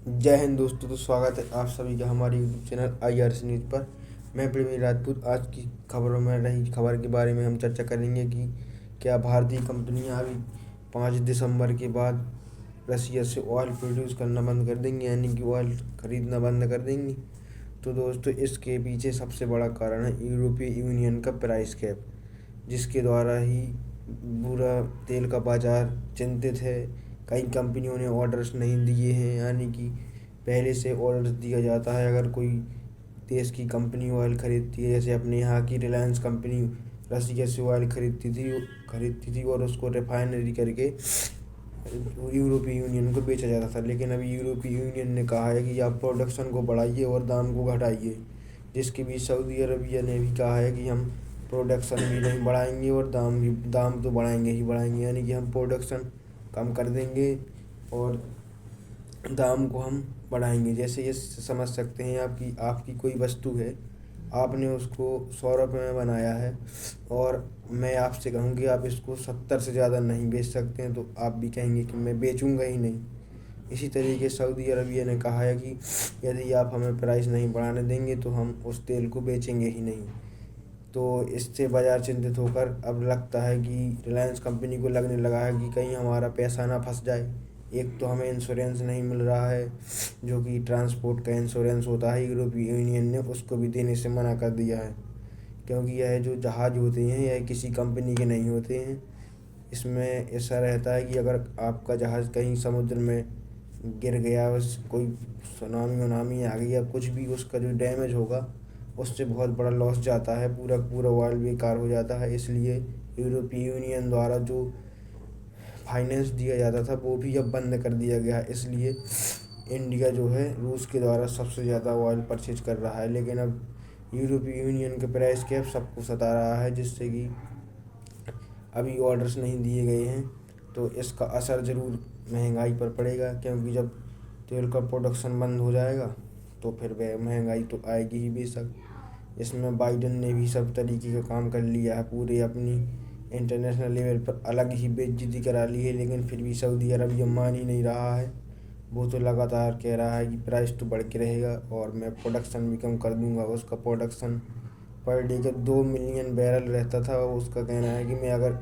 जय हिंद दोस्तों। तो स्वागत है आप सभी का हमारे यूट्यूब चैनल IRC न्यूज़ पर। मैं प्रवीण राजपूत। आज की खबरों में रही खबर के बारे में हम चर्चा करेंगे कि क्या भारतीय कंपनियां अभी 5 दिसंबर के बाद रसिया से ऑयल प्रोड्यूस करना बंद कर देंगी, यानी कि ऑयल खरीदना बंद कर देंगी। तो दोस्तों, इसके पीछे सबसे बड़ा कारण है यूरोपीय यूनियन का प्राइस कैप, जिसके द्वारा ही पूरा तेल का बाजार चिंतित है। कई कंपनियों ने ऑर्डर्स नहीं दिए हैं, यानी कि पहले से ऑर्डर दिया जाता है। अगर कोई देश की कंपनी ऑयल खरीदती है, जैसे अपने यहाँ की रिलायंस कंपनी रसिया से ऑयल खरीदती थी और उसको रिफाइनरी करके यूरोपीय यूनियन को बेचा जाता था। लेकिन अभी यूरोपीय यूनियन ने कहा है कि आप प्रोडक्शन को बढ़ाइए और दाम को घटाइए, जिसके बीच सऊदी अरबिया ने भी कहा है कि हम प्रोडक्शन भी नहीं बढ़ाएंगे और दाम तो बढ़ाएंगे ही बढ़ाएंगे, यानी कि हम प्रोडक्शन कम कर देंगे और दाम को हम बढ़ाएंगे। जैसे ये समझ सकते हैं आपकी आपकी कोई वस्तु है, आपने उसको 100 रुपये में बनाया है और मैं आपसे कहूँ कि आप इसको 70 से ज़्यादा नहीं बेच सकते हैं, तो आप भी कहेंगे कि मैं बेचूंगा ही नहीं। इसी तरीके सऊदी अरबिया ने कहा है कि यदि आप हमें प्राइस नहीं बढ़ाने देंगे तो हम उस तेल को बेचेंगे ही नहीं। तो इससे बाजार चिंतित होकर अब लगता है कि रिलायंस कंपनी को लगने लगा है कि कहीं हमारा पैसा ना फंस जाए। एक तो हमें इंश्योरेंस नहीं मिल रहा है, जो कि ट्रांसपोर्ट का इंश्योरेंस होता है, यूरोपीय यूनियन ने उसको भी देने से मना कर दिया है, क्योंकि यह जो जहाज़ होते हैं यह किसी कंपनी के नहीं होते हैं। इसमें ऐसा रहता है कि अगर आपका जहाज़ कहीं समुद्र में गिर गया, बस कोई सुनामी वनामी आ गई या कुछ भी, उसका जो डैमेज होगा उससे बहुत बड़ा लॉस जाता है, पूरा पूरा वर्ल्ड बेकार हो जाता है। इसलिए यूरोपीय यूनियन द्वारा जो फाइनेंस दिया जाता था वो भी अब बंद कर दिया गया है। इसलिए इंडिया जो है रूस के द्वारा सबसे ज़्यादा ऑयल परचेज कर रहा है। लेकिन अब यूरोपीय यूनियन के प्राइस कैप सबको सता रहा है, जिससे कि अभी ऑर्डर्स नहीं दिए गए हैं, तो इसका असर ज़रूर महंगाई पर पड़ेगा, क्योंकि जब तेल का प्रोडक्शन बंद हो जाएगा तो फिर वह महंगाई तो आएगी ही बेशक। इसमें बाइडन ने भी सब तरीके का काम कर लिया है, पूरे अपनी इंटरनेशनल लेवल पर अलग ही बेइज्जती करा ली है, लेकिन फिर भी सऊदी अरब ये मान ही नहीं रहा है। वो तो लगातार कह रहा है कि प्राइस तो बढ़ के रहेगा और मैं प्रोडक्शन भी कम कर दूंगा। उसका प्रोडक्शन पर डे का 2 मिलियन बैरल रहता था, उसका कहना है कि मैं अगर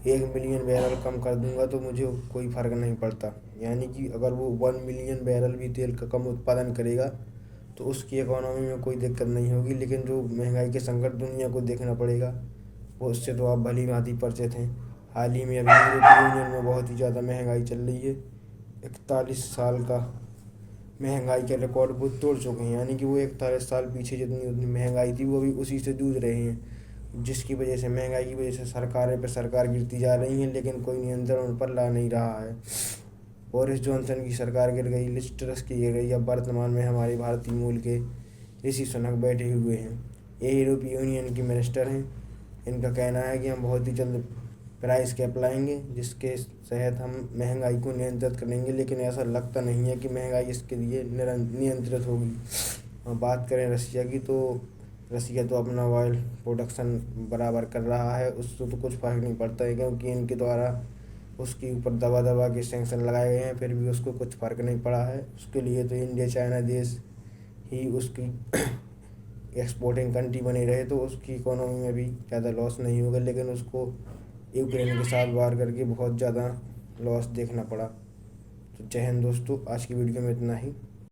1 मिलियन बैरल कम कर दूंगा तो मुझे कोई फ़र्क नहीं पड़ता। यानी कि अगर वो 1 मिलियन बैरल भी तेल का कम उत्पादन करेगा तो उसकी इकोनॉमी में कोई दिक्कत नहीं होगी, लेकिन जो महंगाई के संकट दुनिया को देखना पड़ेगा वो उससे तो आप भली भांति परिचित हैं। हाल ही में अभी यूरोपीय यूनियन में बहुत ही ज़्यादा महंगाई चल रही है। 41 साल का महंगाई का रिकॉर्ड वो तोड़ चुके हैं, यानी कि वो 41 साल पीछे जितनी उतनी महंगाई थी वो अभी उसी से जूझ रहे हैं, जिसकी वजह से महंगाई की वजह से सरकारें पे सरकार गिरती जा रही हैं, लेकिन कोई नियंत्रण उन पर ला नहीं रहा है। बोरिस जॉनसन की सरकार गिर गई, लिज ट्रस की गिर गई, अब वर्तमान में हमारे भारतीय मूल के ऋषि सुनक बैठे हुए हैं। ये यूरोपीय यूनियन के मिनिस्टर हैं। इनका कहना है कि हम बहुत ही जल्द प्राइस कैप लाएंगे, जिसके तहत हम महंगाई को नियंत्रित करेंगे, लेकिन ऐसा लगता नहीं है कि महंगाई इसके लिए नियंत्रित होगी। और बात करें रसिया की, तो रसिया तो अपना ऑयल प्रोडक्शन बराबर कर रहा है, उससे तो कुछ फ़र्क नहीं पड़ता है, क्योंकि इनके द्वारा उसके ऊपर दबा दबा के सैंक्शन लगाए गए हैं, फिर भी उसको कुछ फ़र्क नहीं पड़ा है। उसके लिए तो इंडिया चाइना देश ही उसकी एक्सपोर्टिंग कंट्री बनी रहे तो उसकी इकोनॉमी में भी ज़्यादा लॉस नहीं होगा, लेकिन उसको यूक्रेन के साथ वार करके बहुत ज़्यादा लॉस देखना पड़ा। तो जय हिंद दोस्तों, आज की वीडियो में इतना ही।